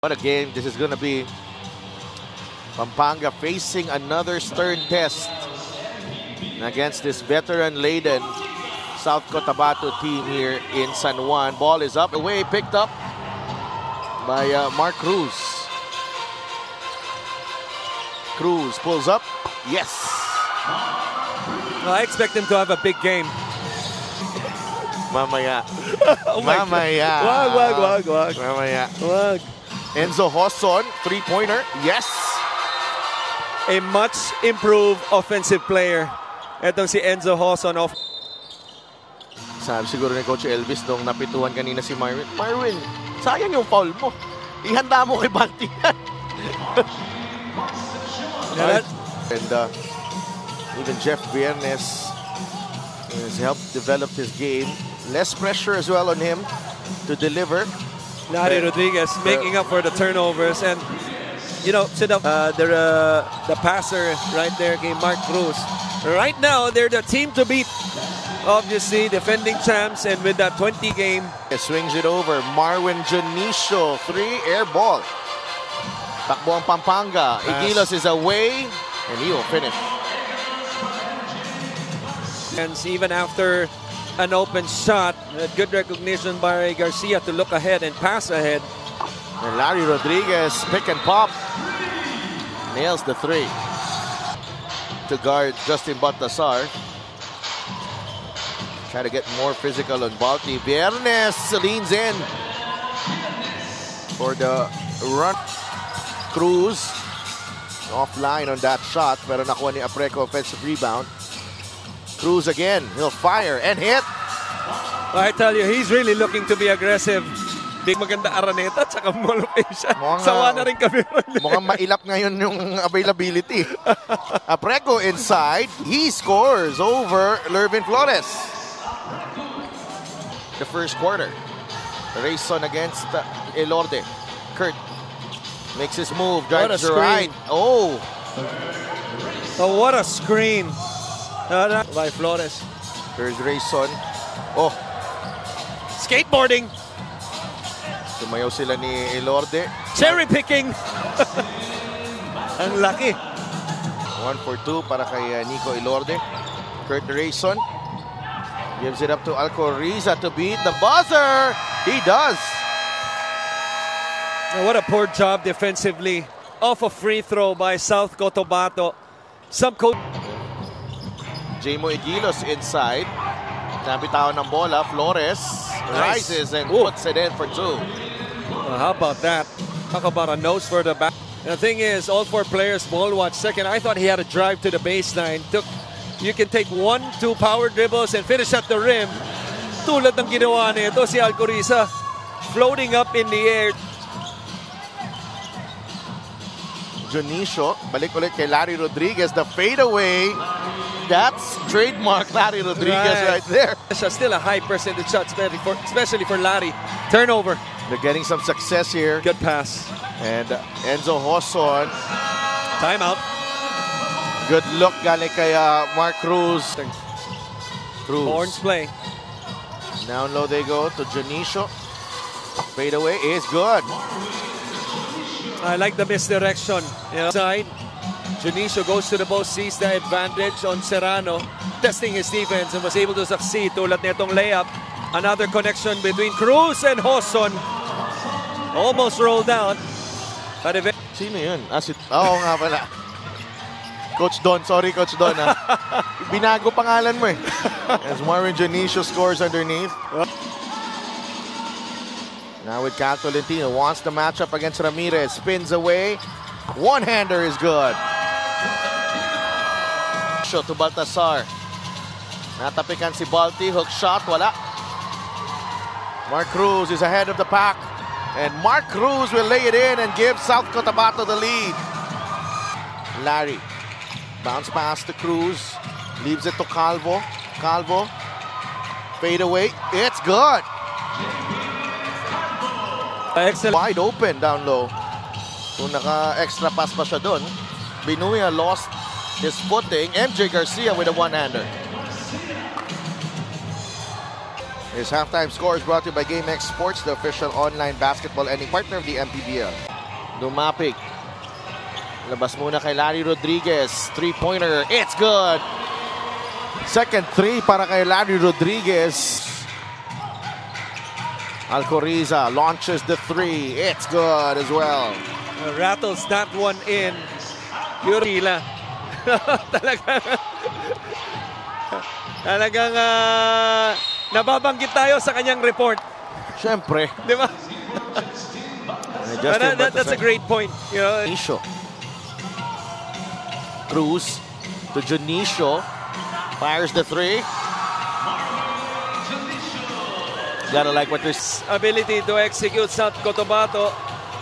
What a game this is going to be. Pampanga facing another stern test against this veteran-laden South Cotabato team here in San Juan. Ball is up, away, picked up by Mark Cruz. Cruz pulls up. Yes. Well, I expect him to have a big game. Mamaya. Oh my Mamaya. God. Wag. Mamaya. Wag. Enzo Hoson, three-pointer. Yes. A much improved offensive player. Etong si Enzo Hoson off. Sabi siguro ni Coach Elvis nung napituhan kanina si Marwin. Marwin, sayang yung foul mo. Ihanda mo kay Balti yan. And even Jeff Viernes has helped develop his game. Less pressure as well on him to deliver. Larry Rodriguez making up for the turnovers. And, you know, the passer right there, Mark Cruz. Right now, they're the team to beat. Obviously, defending champs, and with that 20 game. He swings it over. Marwin Janicio, three, air ball. Takbo ang Pampanga. Igilos is away, and he will finish. And even after an open shot, good recognition by Garcia to look ahead and pass ahead. And Larry Rodriguez, pick and pop. Nails the three. To guard Justin Baltasar. Try to get more physical on Balti. Viernes leans in for the run. Cruz offline on that shot, pero nakuha ni Apreco offensive rebound. Cruz again, he'll fire and hit. I tell you, he's really looking to be aggressive. Big maganda Araneta at saka Molopecia. Sawa na rin kami. Mukhang mailap ngayon yung availability. Apreco inside, he scores over Lervin Flores. The first quarter. Rayson against Elorde. Kurt makes his move, drives to the right. Oh, what a screen by Flores. There's Rayson. Oh, skateboarding. tumayo sila ni Elorde. Cherry picking. Ang laki. 1 for 2 para kay Nico Elorde. Kurt Rayson gives it up to Alcoriza to beat the buzzer. He does. What a poor job defensively. Off a free throw by South Cotabato. Some coach. Jamo Igilos inside. Nabitawan ng bola. Flores rises and puts it in for two. How about that? Talk about a nose for the back. And the thing is, all four players ball watch second. I thought he had a drive to the baseline. You can take 1-2 power dribbles and finish at the rim. Tulad ng ginawa nito si Alcoriza, floating up in the air. Janicio, balik ulit kay Larry Rodriguez. The fadeaway. That's trademark Larry Rodriguez right there. Still a high percentage shot, especially for Larry. Turnover. They're getting some success here. Good pass. And Enzo Hoson. Timeout. Good look galing kay Mark Cruz. Horns play. Down low they go to Janicio. Fadeaway is good. I like the misdirection. Side. Janicio goes to the post, sees the advantage on Serrano, testing his defense and was able to succeed. Tulad nitong layup. Another connection between Cruz and Hoson. Almost rolled out. But sino yun? Oo nga pala. Coach Don. Sorry, Coach Don. Binago pangalan mo eh. As Marwin Janicio scores underneath. Now with Cal Tolentino. Wants the matchup against Ramirez. Spins away. One-hander is good. Shot to Baltasar. Natapikan si Balti. Hook shot. Wala. Mark Cruz is ahead of the pack. And Mark Cruz will lay it in and give South Cotabato the lead. Larry. Bounce pass to Cruz. Leaves it to Calvo. Calvo. Fade away. It's good. Excellent. Wide open down low. Kung naka-extra pass pa siya dun. Binuya lost his footing. MJ Garcia with a one-hander. His halftime score is brought to you by GameX Sports, the official online basketball ending partner of the MPBL. Dumapig. Labas muna kay Larry Rodriguez. Three-pointer. It's good. Second three para kay Larry Rodriguez. Alcoriza launches the three. It's good as well. Rattles that one in. Yurila. Talagang nababanggit tayo sa kanyang report. Siyempre. Di ba? That's a great point. You know? Junicio. Cruz to Junicio. Fires the three. Gotta like what there's ability to execute South Cotabato.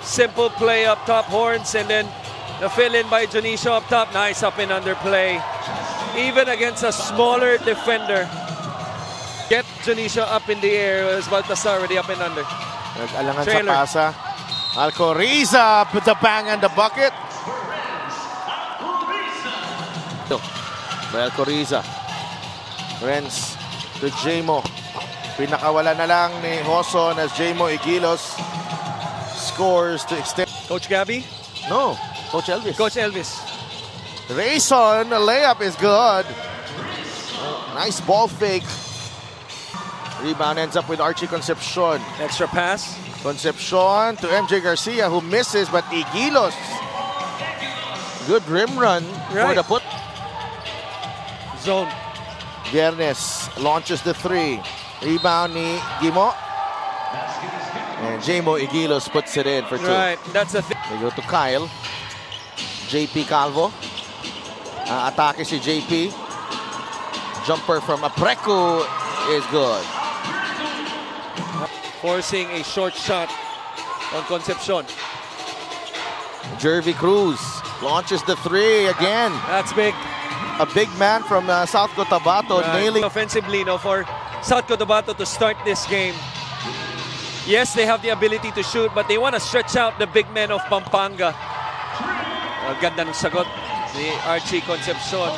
Simple play up top, Horns, and then the fill in by Junicio up top. Nice up and under play. Even against a smaller defender. Get Junicio up in the air as Baltasar already up and under. Nag-alangan sa pasa. Alcoriza put the bang on the bucket. By Alcoriza. Renz to Jamo. Pinakawala na lang ni Hoson as Jamo Igilos scores to extend. Coach Gabby? No, Coach Elvis. Coach Elvis. Rayson, the layup is good. Nice ball fake. Rebound ends up with Archie Concepcion. Extra pass. Concepcion to MJ Garcia who misses, but Igilos. Good rim run for the put. Zone. Viernes launches the three. Rebound ni Gimo. And Jamo Igilos puts it in for two. Right, that's a thing. They go to Kyle. JP Calvo. Atake si JP. Jumper from Apreco is good. Forcing a short shot on Concepcion. Jervy Cruz launches the three again. That's big. A big man from South Cotabato nailing. Offensively, no, for South Cotabato to start this game. Yes, they have the ability to shoot, but they want to stretch out the big men of Pampanga. Ganda ng sagot ni Archie Concepcion.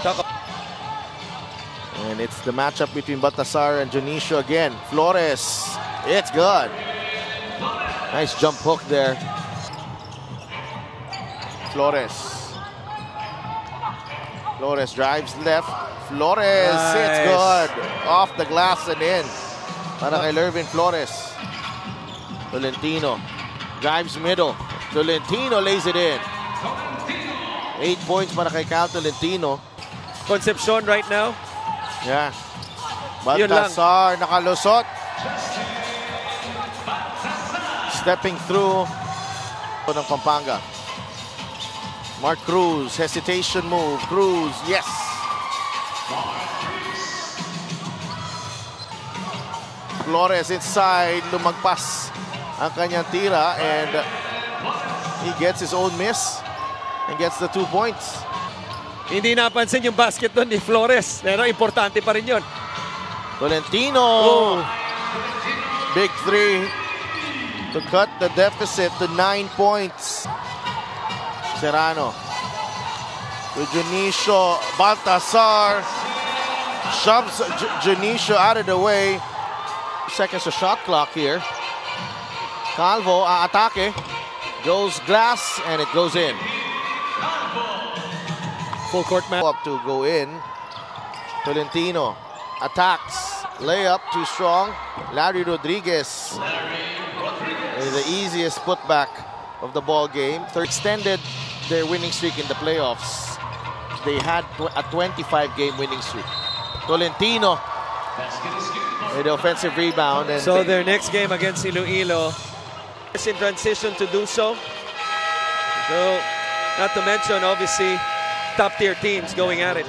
And it's the matchup between Baltasar and Junicio again. Flores, it's good. Nice jump hook there. Flores drives left. Flores, nice. It's good. Off the glass and in. Para kay Lervin Flores. Tolentino drives middle. Tolentino lays it in. 8 points para kay Cal Tolentino. Concepcion right now. Yeah. Baltasar nakalusot. Stepping through ng Pampanga. Mark Cruz, hesitation move. Cruz, yes. Flores inside, lumagpas ang kanyang tira and he gets his own miss and gets the 2 points. Hindi napansin yung basket doon ni Flores, pero importante pa rin yun. Tolentino, big three to cut the deficit to 9 points. Serrano to Junicio. Baltasar shoves Junicio out of the way. Seconds of shot clock here. Calvo atake. Goes glass and it goes in. Full court match. Up to go in. Tolentino attacks. Layup too strong. Larry Rodriguez is the easiest putback of the ball game. Extended their winning streak in the playoffs. They had a 25-game winning streak. Tolentino with the offensive rebound. And so their next game against Iloilo is in transition to do so. So, not to mention, obviously, top-tier teams going at it.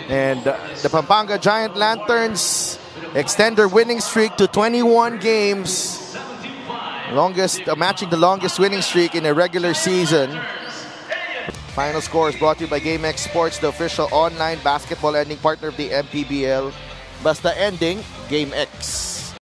And the Pampanga Giant Lanterns extend their winning streak to 21 games. Matching the longest winning streak in a regular season. Final score is brought to you by GameX Sports, the official online basketball ending partner of the MPBL. Basta ending, GameX.